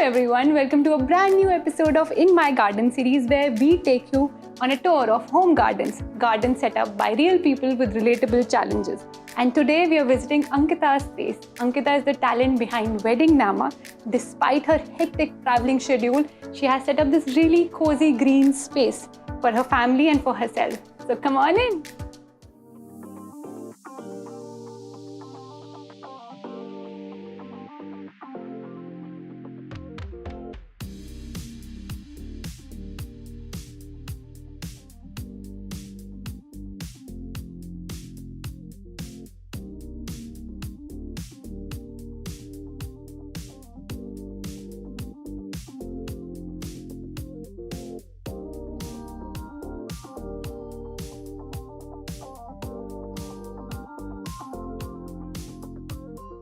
everyone, welcome to a brand new episode of In My Garden series where we take you on a tour of home gardens set up by real people with relatable challenges. And today we are visiting Ankita's space. Ankita is the talent behind Wedding Nama. Despite her hectic traveling schedule, she has set up this really cozy green space for her family and for herself. So come on in.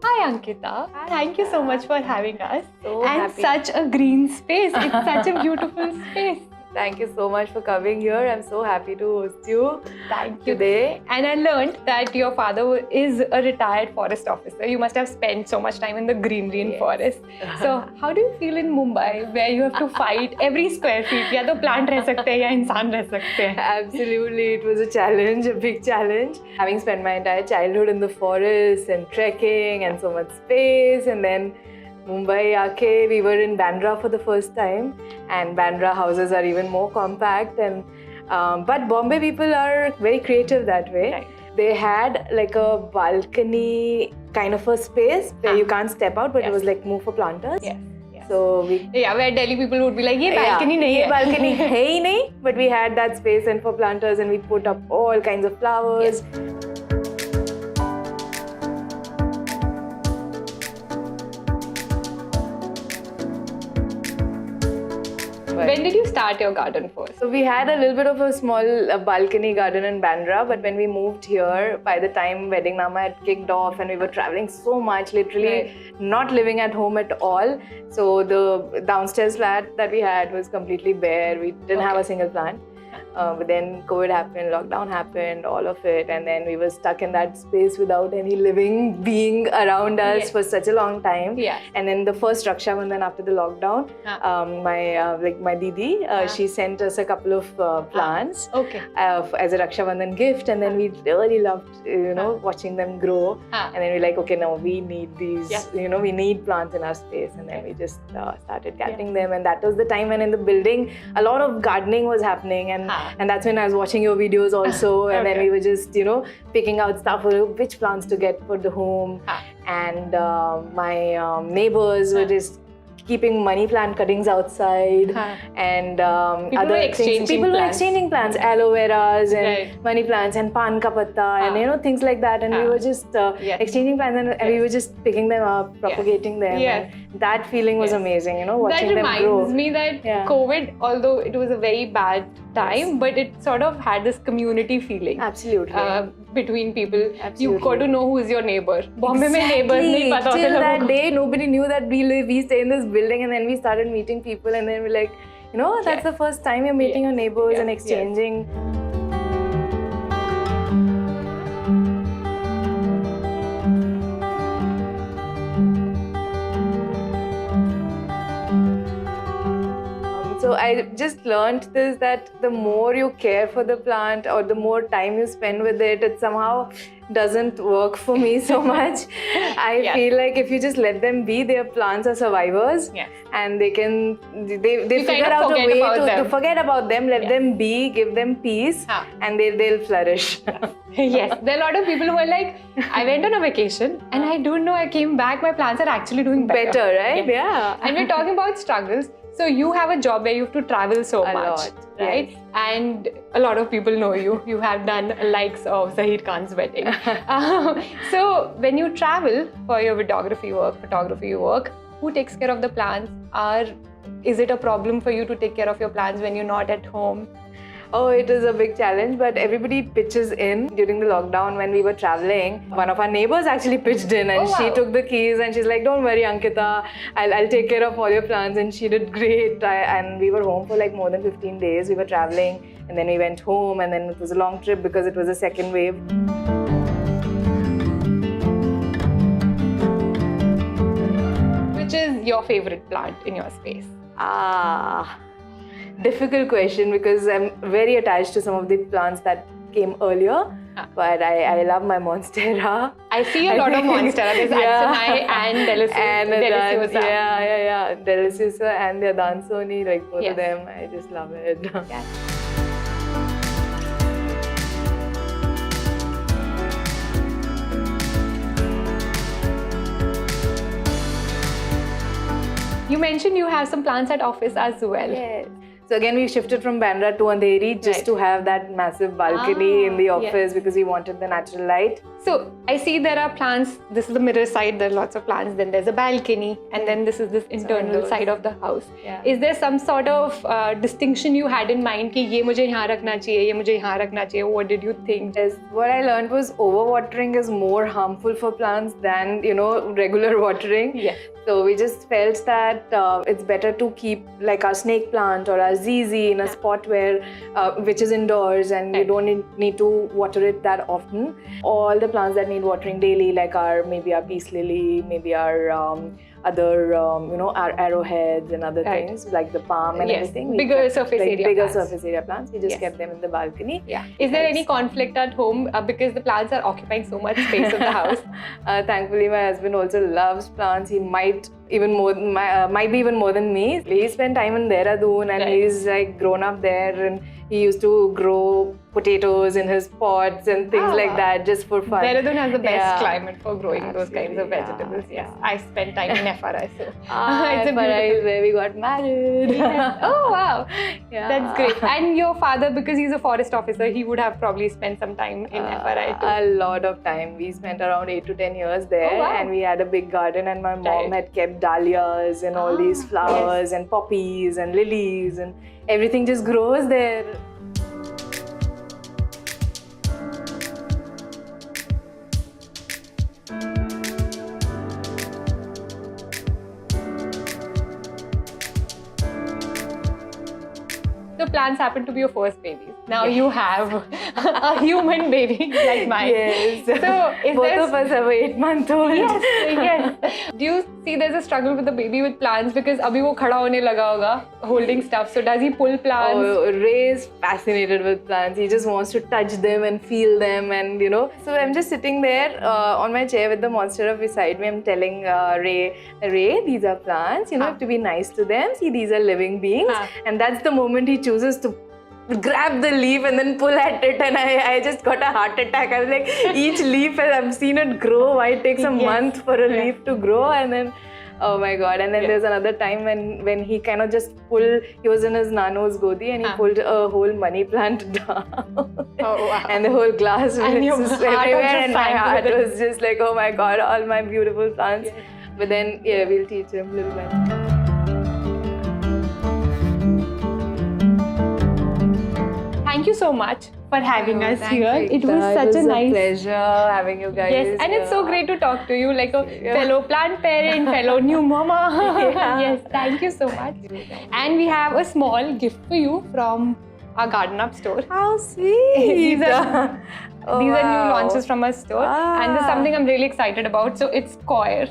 Hi Ankita, thank you so much for having us. So and happy. Such a green space. It's such a beautiful space. Thank you so much for coming here. I'm so happy to host you Thank you. today. And I learned that your father is a retired forest officer. You must have spent so much time in the greenery and forest. So how do you feel in Mumbai where you have to fight every square feet? या तो plant रह सकते हैं या इंसान रह सकते हैं. Absolutely, it was a challenge, a big challenge. Having spent my entire childhood in the forest and trekking and so much space, and then Mumbai aake, we were in Bandra for the first time, and Bandra houses are even more compact. And but Bombay people are very creative that way. Right. They had like a balcony kind of a space where you can't step out, but it was like more for planters. Yes. So we where Delhi people would be like, ये balcony नहीं ये है. balcony है ही नहीं, but we had that space and for planters, and we put up all kinds of flowers. When did you start your garden first? So we had a little bit of a small balcony garden in Bandra, but when we moved here, by the time Wedding Nama had kicked off and we were traveling so much, literally not living at home at all. So the downstairs flat that we had was completely bare. We didn't have a single plant. But then COVID happened, lockdown happened, all of it, and then we were stuck in that space without any living being around us for such a long time. Yeah. And then the first Raksha Bandhan after the lockdown, my Didi, she sent us a couple of plants as a Raksha Bandhan gift, and then we really loved, watching them grow. And then we're like, okay, now we need these, we need plants in our space, and then we just started gathering them, and that was the time when in the building a lot of gardening was happening, and that's when I was watching your videos also, and then we were just, picking out stuff, which plants to get for the home, and my neighbors were just keeping money plant cuttings outside, and people other were exchanging things. People were exchanging plants, aloe veras and money plants and pan ka patta and things like that, and we were just exchanging plants, and we were just picking them up, propagating them. And that feeling was amazing, watching them grow. That reminds me that COVID, although it was a very bad time, but it sort of had this community feeling. Absolutely. Between people. You got to know who is your neighbor. Bombay mein neighbors nahi pata hote Till logon that ko. day, nobody knew that we stay in this building, and then we started meeting people, and then we're like, that's the first time you're meeting your neighbors and exchanging. So I just learned this, that the more you care for the plant or the more time you spend with it, it somehow doesn't work for me so much. I feel like if you just let them be, their plants are survivors, and they figure out a way to forget about them, let them be, give them peace, and they'll flourish. Yes, there are a lot of people who are like, I went on a vacation and I don't know, I came back, my plants are actually doing better. Right? Yeah. And we're talking about struggles. So you have a job where you have to travel so much, lot, right? And a lot of people know you. You have done likes of Zahir Khan's wedding. So when you travel for your photography work, who takes care of the plants? Is it a problem for you to take care of your plants when you're not at home? Oh, it is a big challenge, but everybody pitches in. During the lockdown when we were traveling, one of our neighbors actually pitched in, and she took the keys, and she's like, don't worry Ankita, I'll take care of all your plants, and she did great. And we were home for like more than 15 days. We were traveling, and then we went home, and then it was a long trip because it was a second wave. which is your favorite plant in your space? Difficult question because I'm very attached to some of the plants that came earlier. But I love my Monstera. I see a lot of Monstera. There's Asthana and Deliciosa. Yeah. Deliciosa and the Adansoni, like both of them. I just love it. Yeah. You mentioned you have some plants at office as well. Yes. So again, we shifted from Bandra to Andheri just to have that massive balcony in the office because we wanted the natural light. So I see there are plants. This is the mirror side. There are lots of plants. Then there's a balcony, and then this is this internal side of the house. Yeah. Is there some sort of distinction you had in mind? कि ये मुझे यहाँ रखना चाहिए, ये मुझे यहाँ रखना चाहिए. What did you think? Yes. What I learned was overwatering is more harmful for plants than regular watering. Yeah. So we just felt that it's better to keep like our snake plant or our ZZ in a spot where which is indoors and you don't need to water it that often. All the plants that need watering daily, like maybe our peace lily, maybe our other our arrowheads and other things like the palm and everything. Bigger surface area plants. We just kept them in the balcony. Yeah. Is there any conflict at home because the plants are occupying so much space in the house? Thankfully, my husband also loves plants. He might be even more than me. He spent time in Dehradun and he's like grown up there, and he used to grow potatoes in his pots and things like that just for fun. Dehradun has the best climate for growing those kinds of vegetables. Yes, I spent time in FRI, so it's FRI is where we got married. Oh wow, that's great. And your father, because he's a forest officer, he would have probably spent some time in FRI too. A lot of time. We spent around 8 to 10 years there, and we had a big garden, and my mom had kept dahlias and all these flowers and poppies and lilies, and everything just grows there. So plants happen to be your first babies. Now you have a human baby like mine. Yes. So both of us have an 8-month-old. Yes. Do you see there's a struggle with the baby with plants because abhi wo khada hone laga hoga holding stuff? So does he pull plants? Oh, Ray is fascinated with plants. He just wants to touch them and feel them, and So I'm just sitting there on my chair with the Monstera beside me. I'm telling Ray, these are plants. You have to be nice to them. See, these are living beings, and that's the moment he chooses to grab the leaf and then pull at it, and I just got a heart attack. I was like, each leaf, I've seen it grow. Why it takes a month for a leaf to grow, and then oh my god. And then there's another time when he kind of just pulled, he was in his nanu's godi and he pulled a whole money plant down. Oh wow. And the whole glass was everywhere, and my heart it. was just like, oh my god, all my beautiful plants. But then we'll teach him little by little. Thank you so much for having us here. It was such a nice pleasure having you guys. Yes, and it's so great to talk to you like a fellow plant parent, fellow new mama. Yes, thank you so much. And we have a small gift for you from our Garden Up store. How sweet! These are new launches from our store, and this is something I'm really excited about. So it's coir.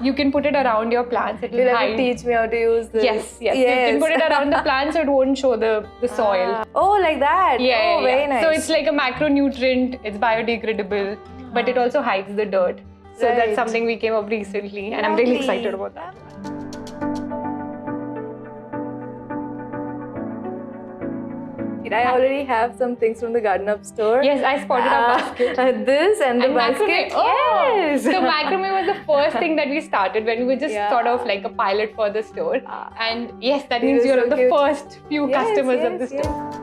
You can put it around your plants. You'll have to teach me how to use this. Yes. You can put it around the plants so it won't show the soil. Oh, like that? Yeah, very nice. So it's like a macronutrient, it's biodegradable, but it also hides the dirt. So that's something we came up recently, and I'm really excited about that. I already have some things from the Garden Up store. Yes, I spotted a basket. This and the basket. Macrame. Oh, yes. So macrame was the first thing that we started when we were just sort of like a pilot for the store. And yes, that means you're the first few customers of the store.